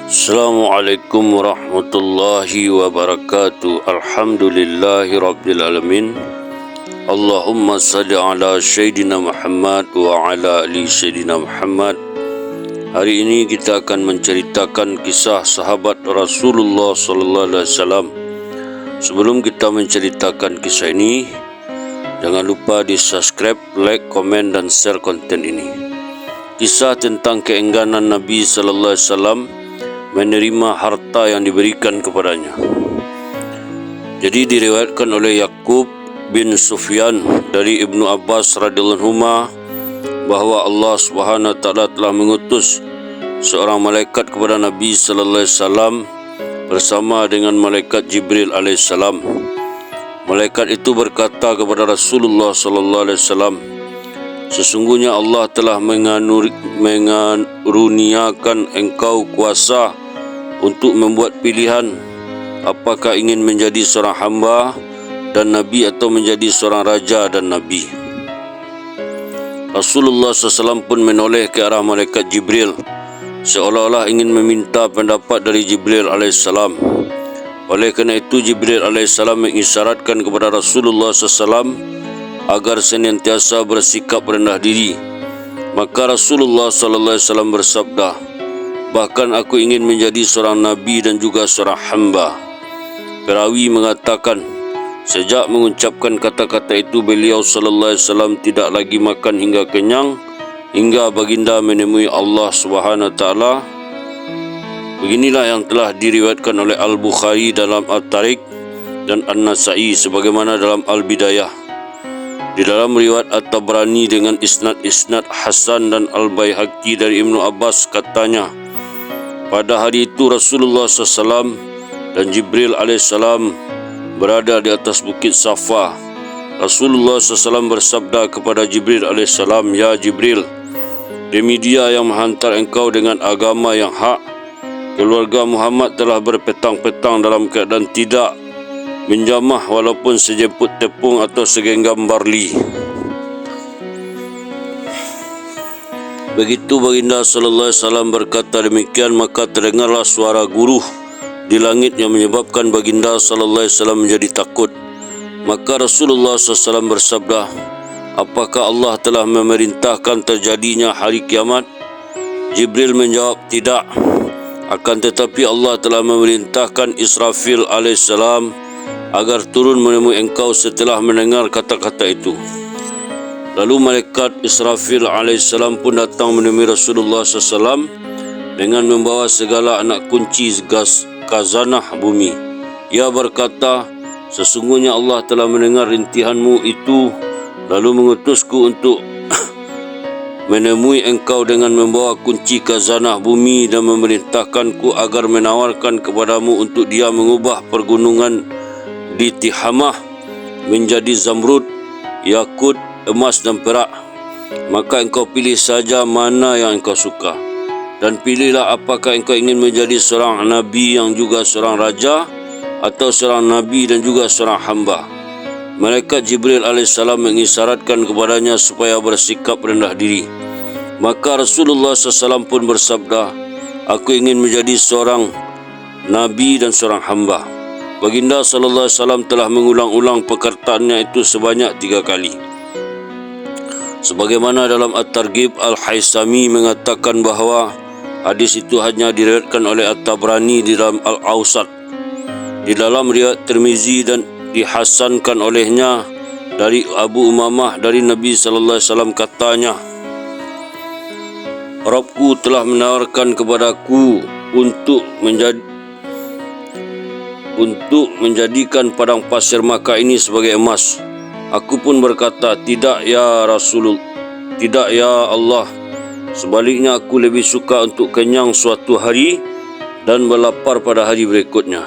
Assalamualaikum warahmatullahi wabarakatuh. Alhamdulillahi rabbil alamin. Allahumma salli ala Sayyidina Muhammad wa ala ali Sayyidina Muhammad. Hari ini kita akan menceritakan kisah sahabat Rasulullah sallallahu alaihi wasallam. Sebelum kita menceritakan kisah ini, jangan lupa di-subscribe, like, komen dan share konten ini. Kisah tentang keengganan Nabi sallallahu alaihi wasallam menerima harta yang diberikan kepadanya. Jadi diriwayatkan oleh Yaqub bin Sufyan dari Ibnu Abbas radhiyallahu anhuma bahawa Allah Subhanahu wa taala telah mengutus seorang malaikat kepada Nabi sallallahu alaihi wasallam bersama dengan malaikat Jibril alaihi salam. Malaikat itu berkata kepada Rasulullah sallallahu alaihi wasallam, "Sesungguhnya Allah telah mengaruniakan engkau kuasa untuk membuat pilihan apakah ingin menjadi seorang hamba dan Nabi atau menjadi seorang raja dan Nabi." Rasulullah SAW pun menoleh ke arah malaikat Jibril seolah-olah ingin meminta pendapat dari Jibril AS. Oleh kerana itu Jibril AS mengisyaratkan kepada Rasulullah SAW agar senantiasa bersikap rendah diri. Maka Rasulullah SAW bersabda, "Bahkan aku ingin menjadi seorang Nabi dan juga seorang hamba." Perawi mengatakan, sejak mengucapkan kata-kata itu beliau sallallahu alaihi wasallam tidak lagi makan hingga kenyang hingga baginda menemui Allah Subhanahu wa taala. Beginilah yang telah diriwayatkan oleh Al-Bukhari dalam At-Tariq dan An-Nasa'i sebagaimana dalam Al-Bidayah. Di dalam riwayat At-Tabrani dengan isnad Hasan dan Al-Baihaqi dari Ibnu Abbas katanya, pada hari itu Rasulullah SAW dan Jibril AS berada di atas bukit Safa. Rasulullah SAW bersabda kepada Jibril AS, "Ya Jibril, demi Dia yang menghantar engkau dengan agama yang hak, keluarga Muhammad telah berpetang-petang dalam keadaan tidak menjamah walaupun sejemput tepung atau segenggam barli." Begitu baginda sallallahu alaihi wasallam berkata demikian, maka terdengarlah suara guruh di langit yang menyebabkan baginda sallallahu alaihi wasallam menjadi takut. Maka Rasulullah SAW bersabda, "Apakah Allah telah memerintahkan terjadinya hari kiamat?" Jibril menjawab, "Tidak. Akan tetapi Allah telah memerintahkan Israfil alaihissalam agar turun menemui engkau setelah mendengar kata-kata itu." Lalu malaikat Israfil alaihissalam pun datang menemui Rasulullah SAW dengan membawa segala anak kunci khazanah bumi. Ia berkata, "Sesungguhnya Allah telah mendengar rintihanmu itu lalu mengutusku untuk menemui engkau dengan membawa kunci khazanah bumi dan memerintahkanku agar menawarkan kepadamu untuk Dia mengubah pergunungan di Tihamah menjadi zamrud, yakut, emas dan perak. Maka engkau pilih saja mana yang engkau suka, dan pilihlah apakah engkau ingin menjadi seorang Nabi yang juga seorang raja atau seorang Nabi dan juga seorang hamba." Malaikat Jibril AS mengisyaratkan kepadanya supaya bersikap rendah diri. Maka Rasulullah SAW pun bersabda, "Aku ingin menjadi seorang Nabi dan seorang hamba." Baginda SAW telah mengulang-ulang perkataannya itu sebanyak 3 kali. Sebagaimana dalam At-Targhib, Al-Haisami mengatakan bahawa hadis itu hanya diriwayatkan oleh At-Tabrani di dalam Al-Awsat. Di dalam riwayat Tirmizi dan dihasankan olehnya dari Abu Umamah dari Nabi sallallahu alaihi wasallam katanya, "Rabbku telah menawarkan kepadaku untuk menjadikan padang pasir Makkah ini sebagai emas. Aku pun berkata, tidak ya Rasulullah, tidak ya Allah. Sebaliknya aku lebih suka untuk kenyang suatu hari dan berlapar pada hari berikutnya."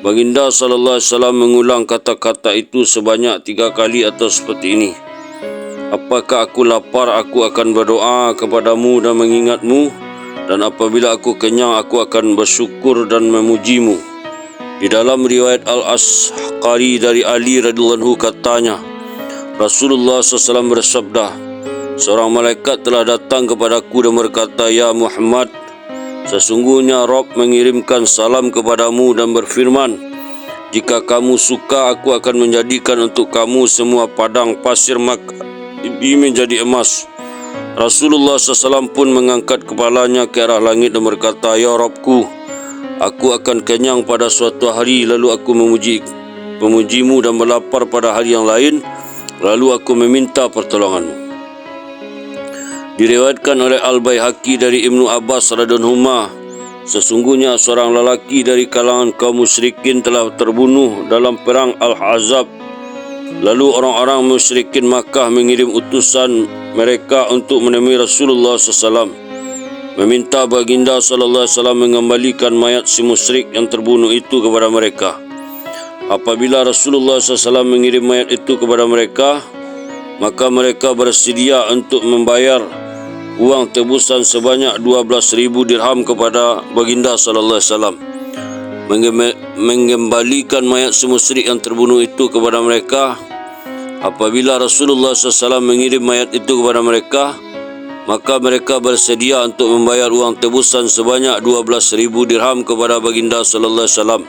Baginda sallallahu alaihi wasallam mengulang kata-kata itu sebanyak 3 kali atau seperti ini, "Apakah aku lapar, aku akan berdoa kepadamu dan mengingatmu, dan apabila aku kenyang, aku akan bersyukur dan memujimu." Di dalam riwayat Al-Asqari dari Ali radhiyallahu anhu katanya, Rasulullah SAW bersabda, "Seorang malaikat telah datang kepadaku dan berkata, 'Ya Muhammad, Sesungguhnya Rabb mengirimkan salam kepadamu dan berfirman, jika kamu suka, aku akan menjadikan untuk kamu semua padang pasir Makkah ini menjadi emas. Rasulullah SAW pun mengangkat kepalanya ke arah langit dan berkata, Ya Rabbku, aku akan kenyang pada suatu hari, lalu aku memujimu dan melapar pada hari yang lain, lalu aku meminta pertolonganmu. Diriwayatkan oleh Al-Baihaqi dari Ibnu Abbas radhiyallahu anhu, sesungguhnya seorang lelaki dari kalangan kaum musyrikin telah terbunuh dalam perang Al-Ahzab. Lalu orang-orang musyrikin Makkah mengirim utusan mereka untuk menemui Rasulullah SAW, meminta baginda SAW mengembalikan mayat si musyrik yang terbunuh itu kepada mereka. Apabila Rasulullah SAW mengirim mayat itu kepada mereka, maka mereka bersedia untuk membayar uang tebusan sebanyak 12.000 dirham kepada baginda SAW, mengembalikan mayat si musyrik yang terbunuh itu kepada mereka. Apabila Rasulullah SAW mengirim mayat itu kepada mereka, maka mereka bersedia untuk membayar uang tebusan sebanyak 12.000 dirham kepada baginda SAW.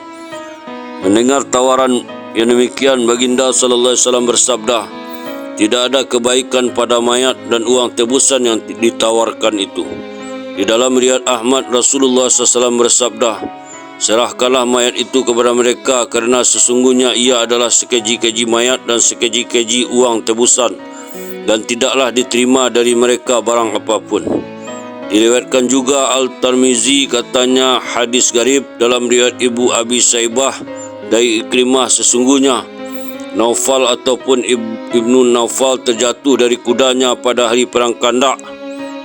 Mendengar tawaran yang demikian, baginda SAW bersabda, tidak ada kebaikan pada mayat dan uang tebusan yang ditawarkan itu. Di dalam riwayat Ahmad, Rasulullah SAW bersabda, serahkanlah mayat itu kepada mereka kerana sesungguhnya ia adalah sekeji-keji mayat dan sekeji-keji uang tebusan, dan tidaklah diterima dari mereka barang apapun. Diriwayatkan juga Al-Tirmizi katanya hadis garib dalam riwayat Ibu Abi Saibah dari Ikrimah, sesungguhnya Naufal ataupun Ibnu Naufal terjatuh dari kudanya pada hari perang Kandak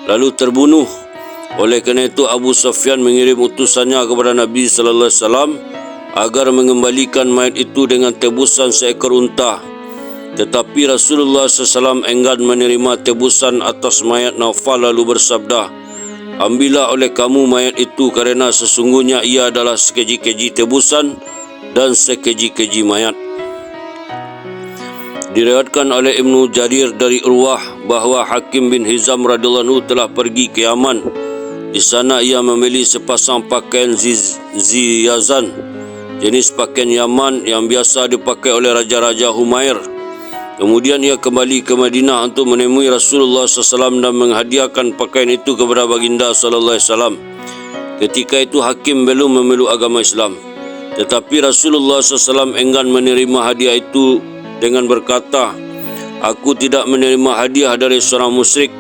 lalu terbunuh. Oleh kerana itu Abu Sufyan mengirim utusannya kepada Nabi sallallahu alaihi wasallam agar mengembalikan mayat itu dengan tebusan seekor unta. Tetapi Rasulullah SAW enggan menerima tebusan atas mayat Naufal lalu bersabda, ambillah oleh kamu mayat itu kerana sesungguhnya ia adalah sekeji-keji tebusan dan sekeji-keji mayat. Diriwayatkan oleh Ibnu Jarir dari Urwah bahawa Hakim bin Hizam radhiyallahu anhu telah pergi ke Yaman. Di sana ia membeli sepasang pakaian ziyazan, jenis pakaian Yaman yang biasa dipakai oleh Raja-Raja Humair. Kemudian ia kembali ke Madinah untuk menemui Rasulullah SAW dan menghadiahkan pakaian itu kepada baginda SAW. Ketika itu Hakim belum memeluk agama Islam, tetapi Rasulullah SAW enggan menerima hadiah itu dengan berkata, aku tidak menerima hadiah dari seorang musyrik.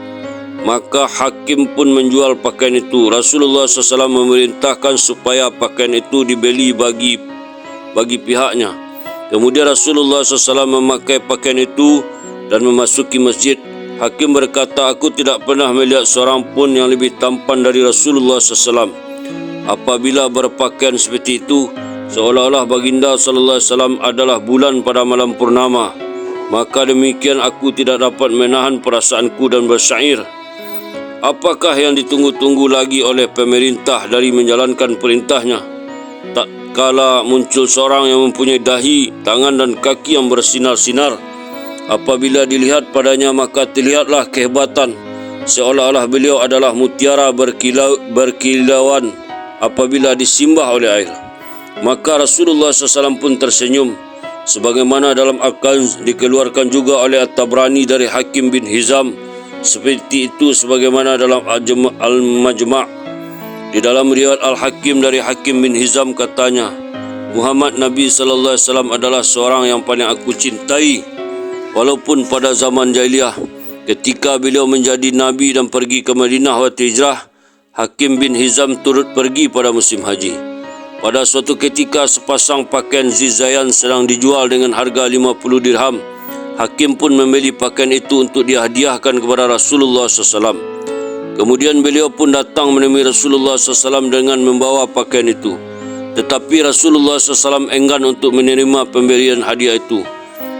Maka Hakim pun menjual pakaian itu. Rasulullah SAW memerintahkan supaya pakaian itu dibeli bagi pihaknya. Kemudian Rasulullah SAW memakai pakaian itu dan memasuki masjid. Hakim berkata, aku tidak pernah melihat seorang pun yang lebih tampan dari Rasulullah SAW. Apabila berpakaian seperti itu, seolah-olah baginda SAW adalah bulan pada malam purnama, maka demikian aku tidak dapat menahan perasaanku dan bersyair, apakah yang ditunggu-tunggu lagi oleh pemerintah dari menjalankan perintahnya? Tak kala muncul seorang yang mempunyai dahi, tangan dan kaki yang bersinar-sinar. Apabila dilihat padanya, maka terlihatlah kehebatan, seolah-olah beliau adalah mutiara berkilauan apabila disimbah oleh air. Maka Rasulullah SAW pun tersenyum, sebagaimana dalam Al-Kanz dikeluarkan juga oleh At-Tabrani dari Hakim bin Hizam, seperti itu sebagaimana dalam Al-Majma'. Di dalam riwayat Al-Hakim dari Hakim bin Hizam katanya, Muhammad Nabi SAW adalah seorang yang paling aku cintai, walaupun pada zaman jahiliyah ketika beliau menjadi Nabi dan pergi ke Madinah waktu hijrah, Hakim bin Hizam turut pergi pada musim haji. Pada suatu ketika sepasang pakaian zizayan sedang dijual dengan harga 50 dirham. Hakim pun membeli pakaian itu untuk dihadiahkan kepada Rasulullah SAW. Kemudian beliau pun datang menemui Rasulullah SAW dengan membawa pakaian itu. Tetapi Rasulullah SAW enggan untuk menerima pemberian hadiah itu.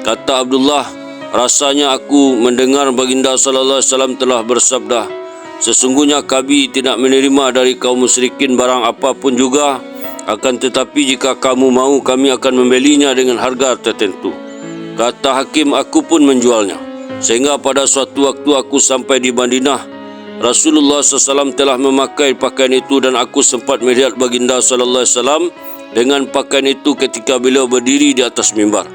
Kata Abdullah, rasanya aku mendengar baginda SAW telah bersabda, sesungguhnya kami tidak menerima dari kaum musyrikin barang apapun juga, akan tetapi jika kamu mau, kami akan membelinya dengan harga tertentu. Kata Hakim, aku pun menjualnya. Sehingga pada suatu waktu aku sampai di Madinah Rasulullah SAW telah memakai pakaian itu dan aku sempat melihat baginda SAW dengan pakaian itu ketika beliau berdiri di atas mimbar.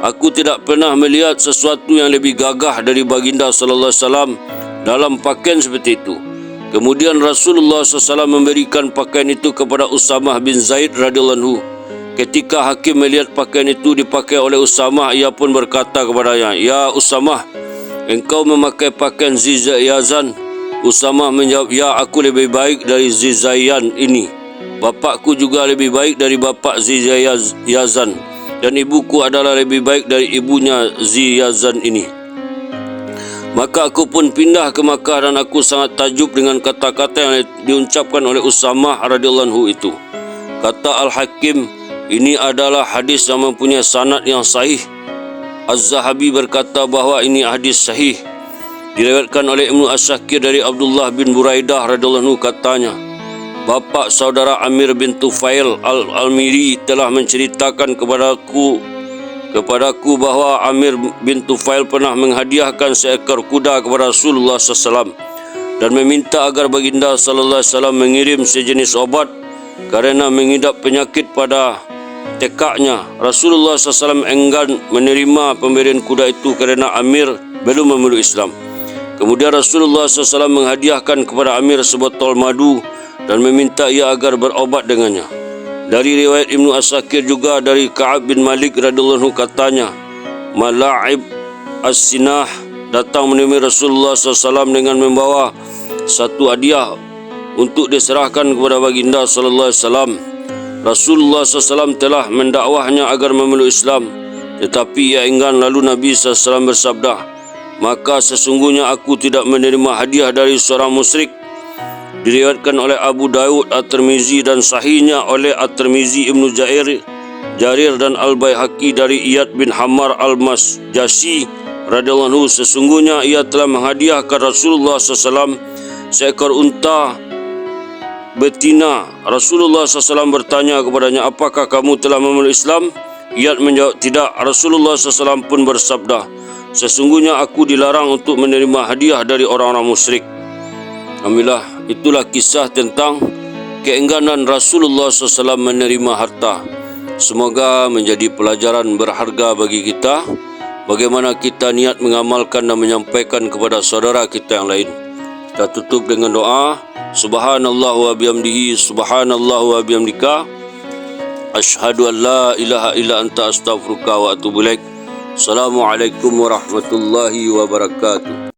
Aku tidak pernah melihat sesuatu yang lebih gagah dari baginda SAW dalam pakaian seperti itu. Kemudian Rasulullah SAW memberikan pakaian itu kepada Usamah bin Zaid radhiyallahu anhu. Ketika hakim melihat pakaian itu dipakai oleh Usamah, ia pun berkata kepadanya, "Ya Usamah, engkau memakai pakaian Zizayazan?" Usamah menjawab, "Ya, aku lebih baik dari Zizayan ini. Bapakku juga lebih baik dari bapak Zizayazan, dan ibuku adalah lebih baik dari ibunya Ziyazan ini." Maka aku pun pindah ke Makkah dan aku sangat takjub dengan kata-kata yang diucapkan oleh Usamah radhiyallahu anhu itu. Kata Al-Hakim, ini adalah hadis yang mempunyai sanad yang sahih. Az-Zahabi berkata bahawa ini hadis sahih. Diriwayatkan oleh Ibnu Asakir dari Abdullah bin Buraidah radhiyallahu anhu katanya, bapa saudara Amir bin Tufail Al-Almiri telah menceritakan kepadaku bahawa Amir bin Tufail pernah menghadiahkan seekor kuda kepada Rasulullah SAW dan meminta agar baginda SAW mengirim sejenis obat kerana mengidap penyakit pada tekaknya. Rasulullah SAW enggan menerima pemberian kuda itu kerana Amir belum memeluk Islam. Kemudian Rasulullah SAW menghadiahkan kepada Amir sebotol madu dan meminta ia agar berobat dengannya. Dari riwayat Ibnu Asakir juga dari Ka'ab bin Malik radhiyallahu anhu katanya, Mala'ib As-Sinah datang menemui Rasulullah SAW dengan membawa satu hadiah untuk diserahkan kepada baginda SAW. Rasulullah SAW telah mendakwahnya agar memeluk Islam, tetapi ia enggan. Lalu Nabi SAW bersabda, "Maka sesungguhnya aku tidak menerima hadiah dari seorang musyrik." Diriwayatkan oleh Abu Daud At-Tirmizi dan sahihnya oleh At-Tirmizi, Ibnu Jarir dan Al-Baihaqi dari Iyad bin Hammar Al-Masjasi radhiyallahu anhu, sesungguhnya ia telah menghadiahkan Rasulullah SAW seekor unta betina. Rasulullah SAW bertanya kepadanya, "Apakah kamu telah memeluk Islam?" Iyad menjawab, "Tidak." Rasulullah SAW pun bersabda, "Sesungguhnya aku dilarang untuk menerima hadiah dari orang-orang musyrik." Alhamdulillah, itulah kisah tentang keengganan Rasulullah SAW menerima harta. Semoga menjadi pelajaran berharga bagi kita, bagaimana kita niat mengamalkan dan menyampaikan kepada saudara kita yang lain. Kita tutup dengan doa. Subhanallah wa bihamdihi, subhanallah wa bihamdika, asyhadu an la ilaha illa anta astaghfiruka wa atubu ilaik. Assalamualaikum warahmatullahi wabarakatuh.